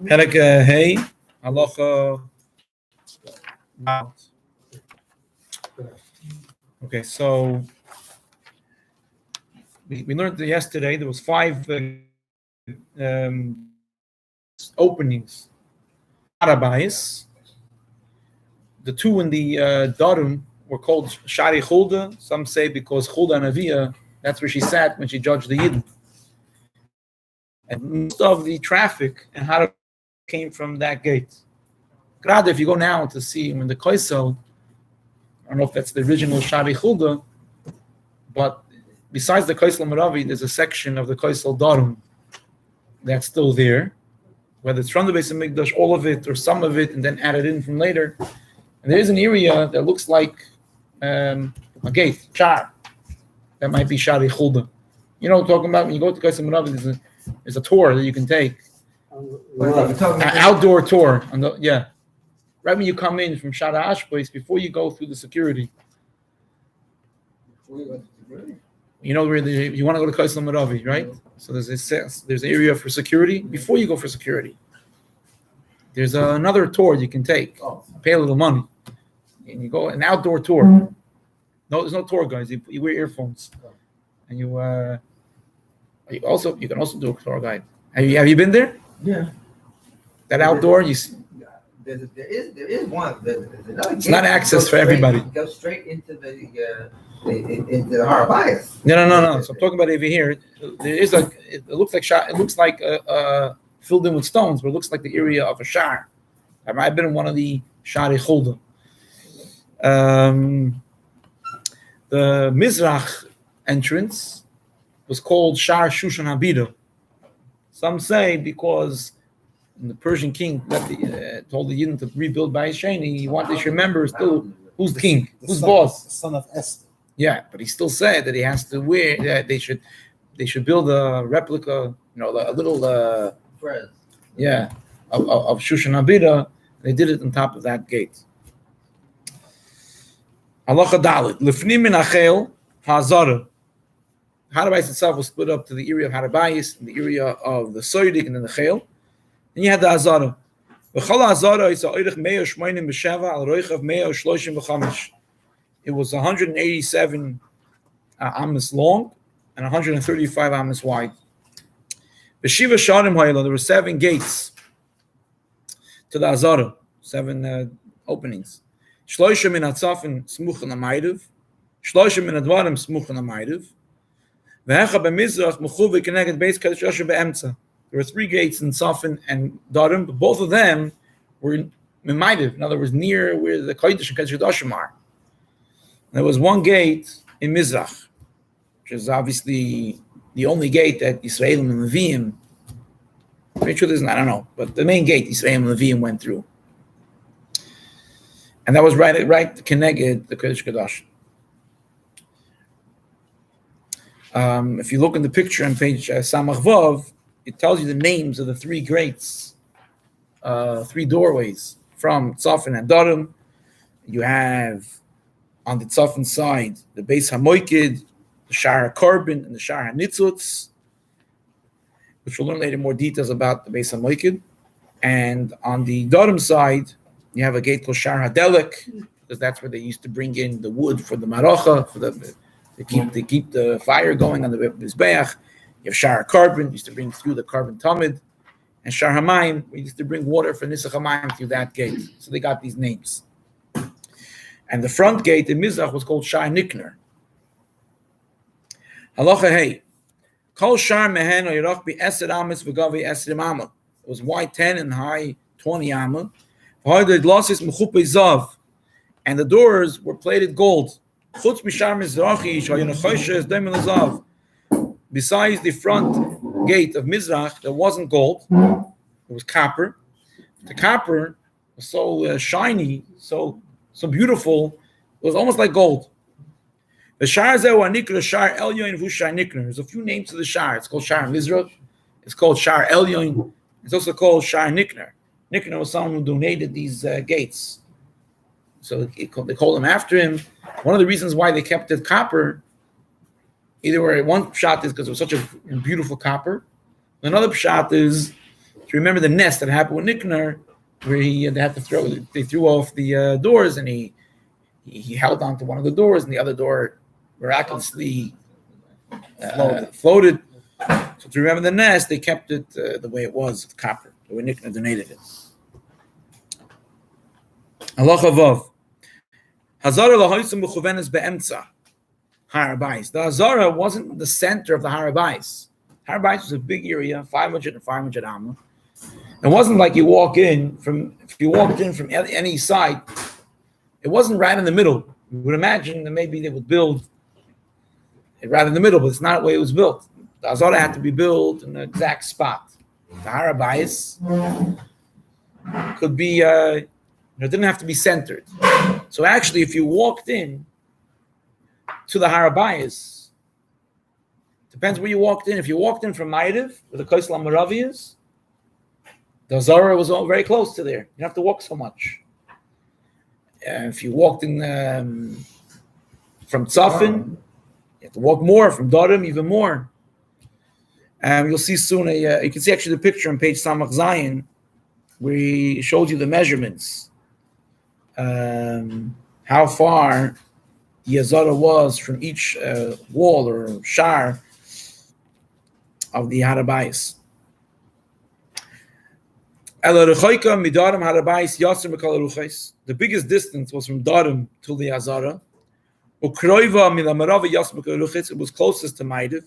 Perek Hey, Halacha. Okay, so we learned that yesterday there was 5 openings. Rabbis. The 2 in the Darum were called Shari Chulda. Some say because Chulda and Avia, that's where she sat when she judged the Yidden. And most of the traffic and how came from that gate. Grad, if you go now to see when the Koisel, I don't know if that's the original Shari Chulda, but besides the Koisel Maravi, there's a section of the Koisel Darum that's still there, whether it's from the Beis Hamikdash, all of it or some of it, and then added in from later. And there is an area that looks like a gate, Shar. That might be Shari Chulda. You know what I'm talking about? When you go to Koisel Maravi, there's a tour that you can take. An outdoor tour. Right when you come in from Shara Ashbais, before you go through the security. You know where you want to go to Koisel Maravi, right? So there's an area for security before you go for security. There's another tour you can take. Pay a little money, and you go an outdoor tour. No, there's no tour guys. You wear earphones, and you can also do a tour guide. Have you been there? Yeah. That outdoor There is one. It's not access for everybody. Go straight into the Harabayas. No. So I'm talking about over here. There is it looks like filled in with stones, but it looks like the area of a shar. I might have been in one of the Shari Chulda. The Mizrach entrance was called Shar Shushan Habida. Some say because the Persian king told the Yidden to rebuild Bayis Sheni, he wanted to remember still who's the king, who's boss. The son of Esther. Yeah, but he still said that he has to wear that they should build a replica, a little of Shushan Habida. They did it on top of that gate. Halacha Dalit Lifnim min Achel Hazara. Harabayis itself was split up to the area of Harabayis and the area of the Soidik and then the Chel. And you had the Azara. It was 187 amas long and 135 amas wide. There were 7 gates to the Azara, 7 openings. Shloisha min hatzafin smuch na ma'ariv, shloisha min hadvarim smuch na ma'ariv. Ve'echa b'mizrach mechuv v'keneged beis kaddish be'emtza. There were 3 gates in Safin and Darim, but both of them were in Maidiv, in other words, near where the Kodesh and Kedoshim are. There was 1 gate in Mizrach, which is obviously the only gate that Yisrael and Leviim, pretty sure there's, I don't know, but the main gate Yisrael and Leviim went through. And that was right Keneged, the Kodesh Kedoshim. If you look in the picture on page Samach Vav, it tells you the names of the 3 gates, 3 doorways from Tzafin and Darim. You have on the Tzafin side the Beis HaMoikid, the Shar HaKarbon, and the Shar HaNitzutz, which we'll learn later more details about the Beis HaMoikid. And on the Darim side, you have a gate called Shar HaDelek, because that's where they used to bring in the wood for the Maracha, to keep the fire going on the Mizbeach. You have Shar HaKarbon, used to bring through the carbon tamid, and Shar HaMayim, we used to bring water for Nisach HaMayim through that gate. So they got these names. And the front gate in Mizrach was called Shar Nikner. Halacha Hey. Kol Shar Mehen Oyrach Bi Esed Amas V'Gavi Esrim Amma. It was wide 10 and high 20 Amma. And the doors were plated gold. Chutz Mishar Mizrachi Shayana Choshe Esdem Lazav. Besides the front gate of Mizrach, there wasn't gold; it was copper. The copper was so shiny, so beautiful, it was almost like gold. The Shar Zeh Shar Elyon Vu Shar Nikner. There's a few names to the Shar. It's called Shar Mizrach. It's called Shar Elyon. It's also called Shar Nikner. Nikner was someone who donated these gates, so they called him after him. One of the reasons why they kept it copper. Either way, one shot is because it was such a beautiful copper. Another shot is you remember the nest that happened with Nickner, where they threw off the doors, and he held onto one of the doors, and the other door miraculously floated. So to remember the nest, they kept it the way it was, with copper, the way Nickner donated it. Halacha Vav. Hazara lahoysum b'chuvenes be'emtza Har Habais. The Hazara wasn't the center of the Har Habais. Har Habais was a big area, 500 and 500 amma. It wasn't like if you walked in from any side, it wasn't right in the middle. You would imagine that maybe they would build it right in the middle, but it's not the way it was built. The Hazara had to be built in the exact spot. The Har Habais could be, it didn't have to be centered. So actually, if you walked in to the Har Habais, depends where you walked in. If you walked in from Maidiv, where the Kaisel HaMaravi is, the Hazara was all very close to there. You don't have to walk so much. If you walked in from Tzafin, you have to walk more. From Darim, even more. You'll see soon. You can see actually the picture on page Samach Zayin, where he shows you the measurements. How far the Hazara was from each wall or shar of the Har Habais. The biggest distance was from Darim to the Hazara. It was closest to Maidiv.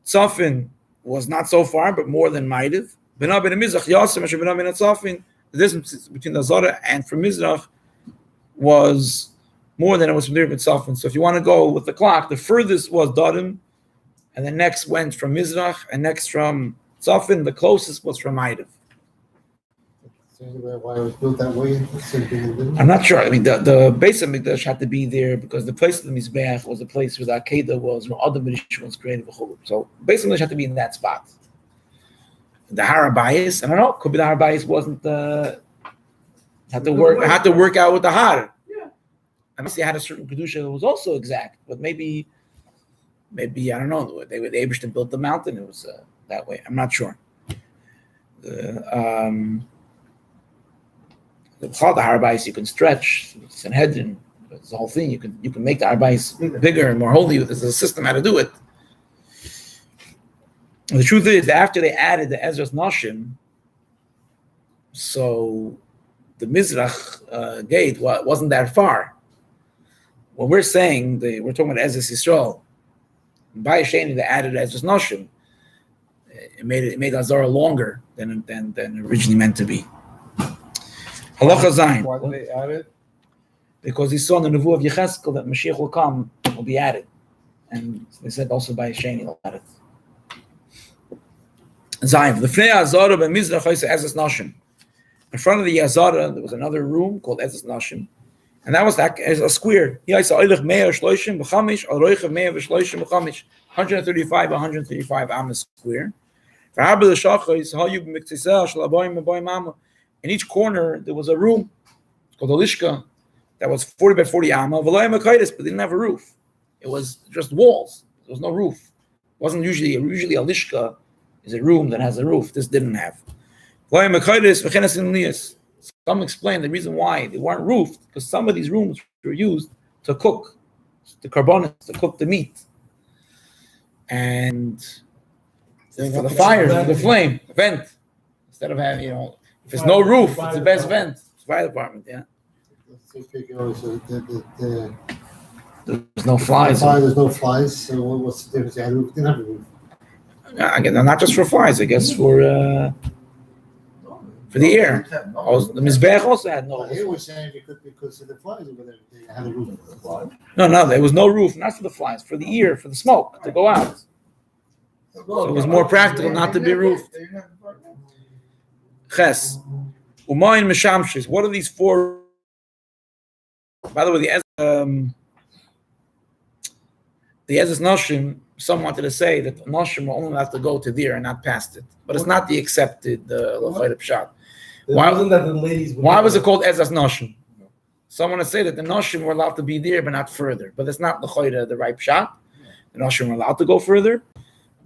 Tzafin was not so far, but more than Maidiv. The distance between the Hazara and from Mizrach was more than it was from there with Tzafin. So if you want to go with the clock, the furthest was Darim, and the next went from Mizrach, and next from Tzafin. The closest was from Maidiv. Why it was built that way? I'm not sure. I mean, the Beis Hamikdash had to be there because the place of the Mizbeach was the place where the Akedah was, where Adam Rishon was created. So Beis Hamikdash had to be in that spot. The Har Habais, I don't know. Could be the Har Habais wasn't had to work out with the Har. Yeah. I must say had a certain kedusha that was also exact, but maybe I don't know. The Eibishter built the mountain. It was that way. I'm not sure. The Har Habais you can stretch. Sanhedrin, it's the whole thing. You can make the Har Habais bigger and more holy. There's a system how to do it. The truth is, after they added the Ezras Nashim, so the Mizrach gate wasn't that far. When we're saying we're talking about Ezras Yisrael, by Sheni they added Ezras Nashim. It made Hazara longer than originally meant to be. Halacha Zayin. Why did they add it? Because he saw in the Nevuah of Yechiel that Mashiach will come, will be added, and they said also by Sheni they'll add it. Zayin. The Fnei Hazara by Mizrach Ezras Nashim. In front of the Hazara there was another room called Ezras Nashim, and that was a square. 135 amas square. In each corner there was a room called a lishka that was 40 by 40 amma, but didn't have a roof. It was just walls. There was no roof. It wasn't usually a lishka is a room that has a roof. This didn't have. Some explain the reason why they weren't roofed, because some of these rooms were used to cook the carbonates, to cook the meat. And for the fire, for the flame, the vent. Instead of having, if there's no roof, it's the best vent. It's fire department, yeah. There's no flies. There's no flies, so what's the difference? They had a roof, didn't have a roof. Again, not just for flies, I guess for the air. Also, the Mizbeach also had no. Here we're saying because of the flies over there, they had a roof. No, there was no roof, not for the flies, for the ear, for the smoke to go out. So it was more practical not to be roofed. Ches. Umayin Meshamshis. What are these four? By the way, the Ezras Nashim, some wanted to say that the Nashim will only have to go to there and not past it. But it's not the accepted Pshat. Why was it called Ezras Nashim? Some want to say that the Nashim were allowed to be there but not further. But it's not the right Pshat. The Nashim were allowed to go further.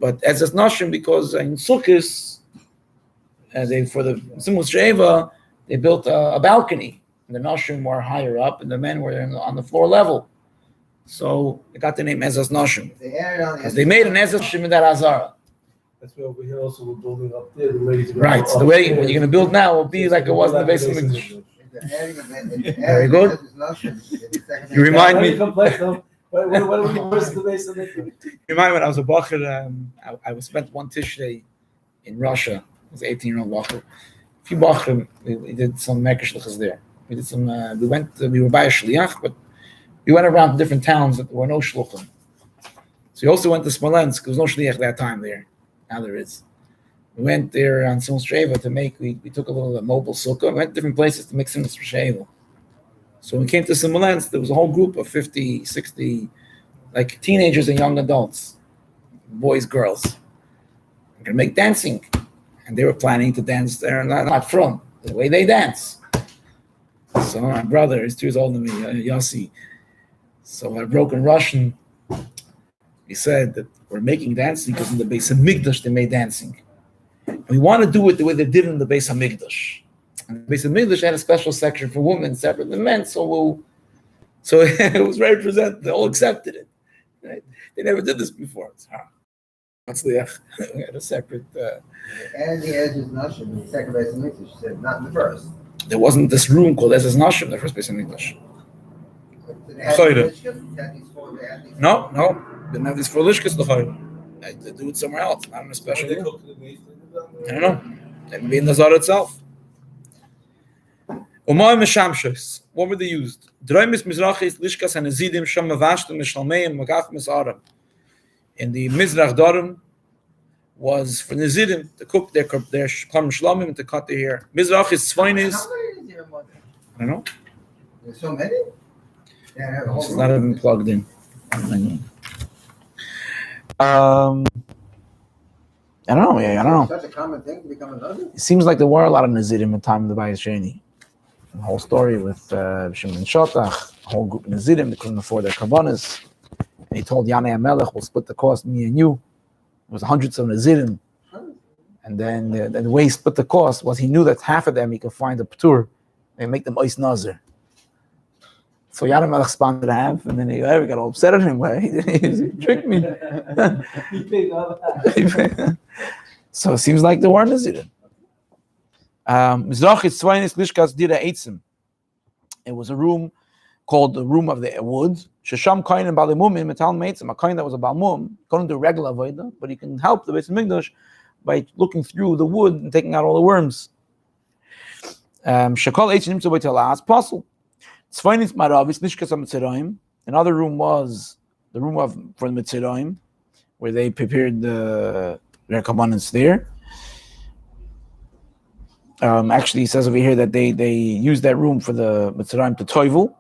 But as it's Nashim, because in Sukkot, they for the Simul Sheva, they built a balcony. And the Nashim were higher up, and the men were on the floor level. So they got the name Ezras Nashim. Because they made an Ezras Nashim in that Azara. That's why over here also we're building up there. The ladies Right. So the way what you're going to build now will be like it was in the Beis Hamikdash. Very good. You remind me. What are we first the base of it? You remind me when I was a bacher, I spent one Tishrei in Russia. I was an 18-year-old bacher. A few bacher, we did some Mekashlichas there. We did some. We were by a shliach, but we went around to different towns that there were no shluchim. So we also went to Smolensk. There was no shliach that time there. Now there is. We went there on Simul Sheva to make. We took a little mobile sukkah. We went to different places to make Simul Sheva. So when we came to Smolensk, there was a whole group of 50, 60, like teenagers and young adults, boys, girls. We're going to make dancing. And they were planning to dance there, not from the way they dance. So my brother is 2 years older than me, Yossi. So I broke in Russian. He said that we're making dancing because in the Beis Hamikdash they made dancing. And we want to do it the way they did in the Beis Hamikdash. And the Beis Hamikdash had a special section for women separate than men, so it was represented. They all accepted it. Right? They never did this before. We had a separate. And the edge is Nashim in the second Beis Hamikdash, said not in the first. There wasn't this room called Ezras Nashim in the first Beis Hamikdash. No, didn't have these four lishkas l'chayr. They do it somewhere else, not in a special room. I don't know. Maybe in the Zara itself. Umay meshamshos. What were they used? Draimis mizrachis lishkas hanezidim sham mavashtem mishalmeim magach misaram. In the Mizrach Darim was for Nezidim to cook their karm shlamim and to cut their hair. Mizrach is Tzvainis. How many is there in one? I don't know. There's so many? Yeah, It's not even plugged in. I don't know. I don't know. Such a common thing to become another? It seems like there were a lot of Nezidim in the time of the Bayis Sheni. The whole story with Shimon Shotach, a whole group of Nezidim, they couldn't afford their karbanas. And he told Yanei HaMelech, we'll split the cost, me and you. It was hundreds of Nezidim. And then the way he split the cost was he knew that half of them he could find a p'tur and make them Ois Nazir. So Yanei HaMelech sponsored half, and then he got all upset at him. He tricked me. So it seems like there were Nezidim. It was a room called the room of the wood. Shesham kain and balimumim metal meitzim. A kain that was a balmum couldn't do regular avodah, but he can help the Beis Hamikdash by looking through the wood and taking out all the worms. Shekol eitzim nimtzu b'telas pasul. Tzvainis maravis nishkas ha'mitzrayim. Another room was the room for the mitzrayim, where they prepared their kabbanis there. Actually, he says over here that they used that room for the mitzrayim to toivel.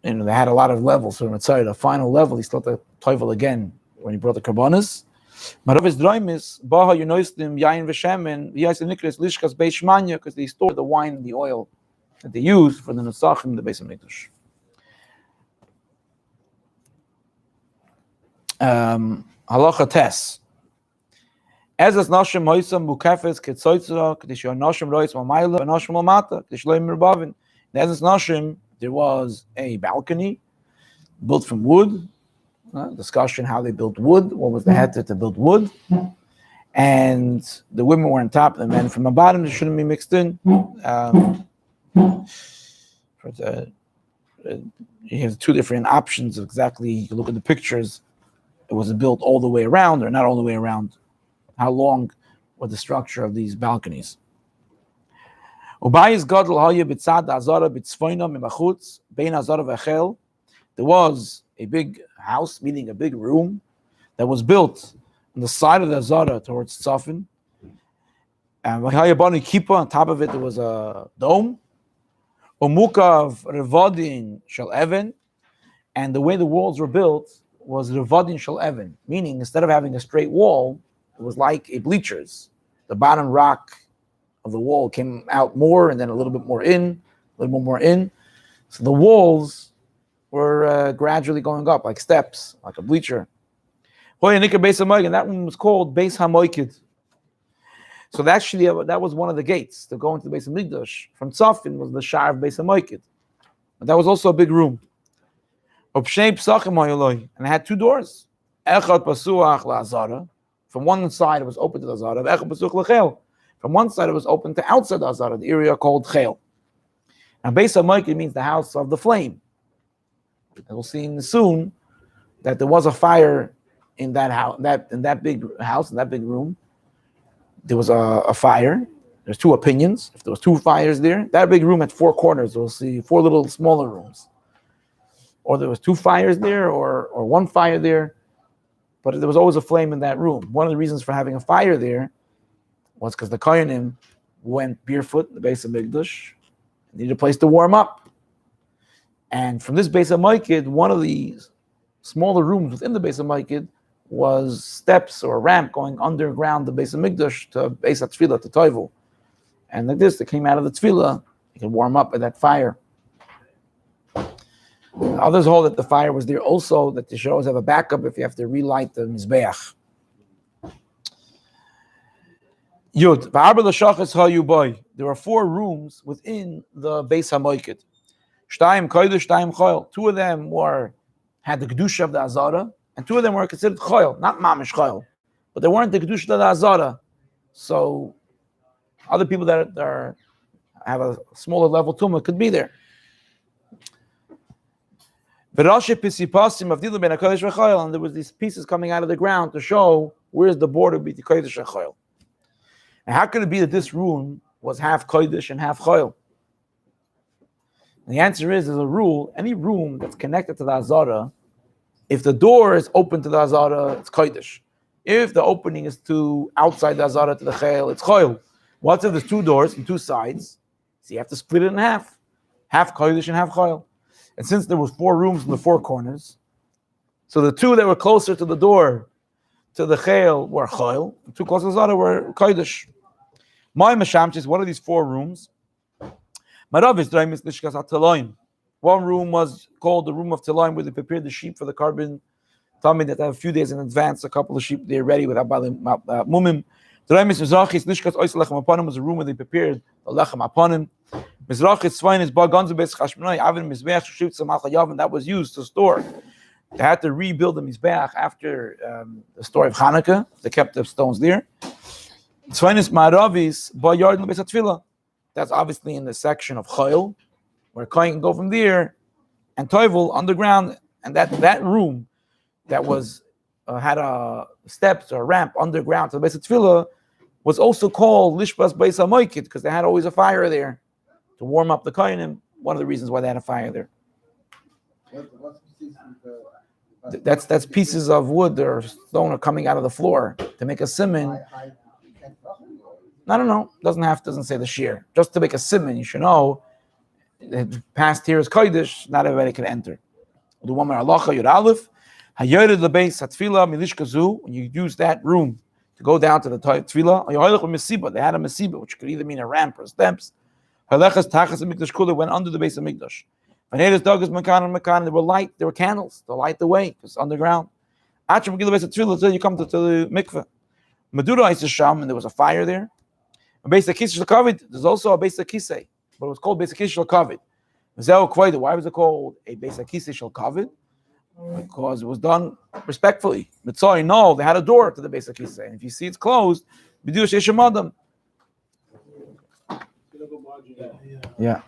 They had a lot of levels. So the final level, he still had to toivel again when he brought the karbanas. Maravis draimis baha yunoistim yain v'shemen v'yaisim nikras lishkas beis shmanya, because they store the wine and the oil that they use for the nesachim, the Beis Hamikdash. Halacha tes. As nashim hoisam bukafes ketzoitzra k'dish nashim rois mamayla nashim lamata k'dish loim merbavin. As nashim, there was a balcony built from wood. Discussion how they built wood. What was the heter to build wood? And the women were on top, the men from the bottom. They shouldn't be mixed in. You have two different options of exactly. You can look at the pictures. It was built all the way around or not all the way around. How long was the structure of these balconies? There was a big house, meaning a big room, that was built on the side of the Azara towards Tzafin. And on top of it, there was a dome. Umukav Revadin Shel Even. And the way the walls were built was Revadin Shel Even, meaning instead of having a straight wall, it was like a bleachers. The bottom rock of the wall came out more and then a little bit more in, a little bit more in. So the walls were gradually going up, like steps, like a bleacher. And that one was called Beis Hamoikid. So that was one of the gates to go into the Beis Hamikdash. From Tzafin was the Shar of Beis Hamoikid. But that was also a big room. And it had two doors. From one side it was open to the Azara. From one side it was open to outside the Azara, the area called Chel. Now Beis Hamoikid means the house of the flame. And we'll see soon that there was a fire in that house, in that big house, in that big room. There was a fire. There's two opinions. If there was two fires there, that big room had four corners. We'll see four little smaller rooms. Or there was two fires there, or one fire there. But there was always a flame in that room. One of the reasons for having a fire there was because the Kohanim went barefoot in the Beis Hamikdash, needed a place to warm up. And from this Beis Hamoikid, one of the smaller rooms within the Beis Hamoikid was steps or a ramp going underground the Beis Hamikdash to Beis HaTfilah, to Toivel. And like this, they came out of the Tfilah, you could warm up at that fire. Others hold that the fire was there also, that they should always have a backup if you have to relight the Mizbeach. Yud, there were four rooms within the Beis Hamoikid. Shtayim Kodesh, Shtayim Choil. Two of them had the Kedusha of the Azara, and two of them were considered Choil, not Mamish Choil, but they weren't the Kedusha of the Azara. So other people that have a smaller level tumah could be there. And there was these pieces coming out of the ground to show where's the border between Kodesh and Choil. And how could it be that this room was half Kodesh and half Choil? And the answer is, there's a rule, any room that's connected to the Azara, if the door is open to the Azara, it's Kodesh. If the opening is to outside the Azara to the Chayil, it's Choil. What's if there's two doors and two sides? So you have to split it in half Kodesh and half Choil. And since there were four rooms in the four corners, so the two that were closer to the door, to the Chayil, were Choil, and two closer to the Azara were Kodesh. My Meshamch is one of these four rooms. One room was called the room of Telaim, where they prepared the sheep for the carbon. Tell me that a few days in advance, a couple of sheep they're ready with mumim. Was a room where they prepared the lechem aponim. That was used to store. They had to rebuild the mizbeach after the story of Hanukkah. They kept the stones there. That's obviously in the section of Chayil, where Kohen can go from there, and Toivel underground, and that room that was had a steps or a ramp underground to the Beis HaTfilah was also called Lishbas Beis Hamoikid, because they had always a fire there to warm up the Kohanim. One of the reasons why they had a fire there. That's pieces of wood or stone are coming out of the floor to make a simon. No. Doesn't say the shear. Just to make a simon, you should know that past here is Kodesh, not everybody can enter. We'll do one more halacha, Yud Aleph. Hayored the Beis HaTfilah milishkazu, when you use that room to go down to the Tfilah, they had a mesiba, which could either mean a ramp or steps. Halechas tachas hamikdash kula went under the Beis Hamikdash. Vanedas dagas makan, there were candles to light the way, because underground. Achim Beis HaTfilah until you come to the mikveh. Madura is Sham, and there was a fire there. Beis HaKisei Kavid, there's also a Beis HaKisei, but it was called Beis HaKisei Kavid. Why was it called a Beis HaKisei Kavid? Because it was done respectfully. Mitzvah, no, they had a door to the Beis HaKisei, and if you see it's closed, B'diu Sheish Adam. Yeah.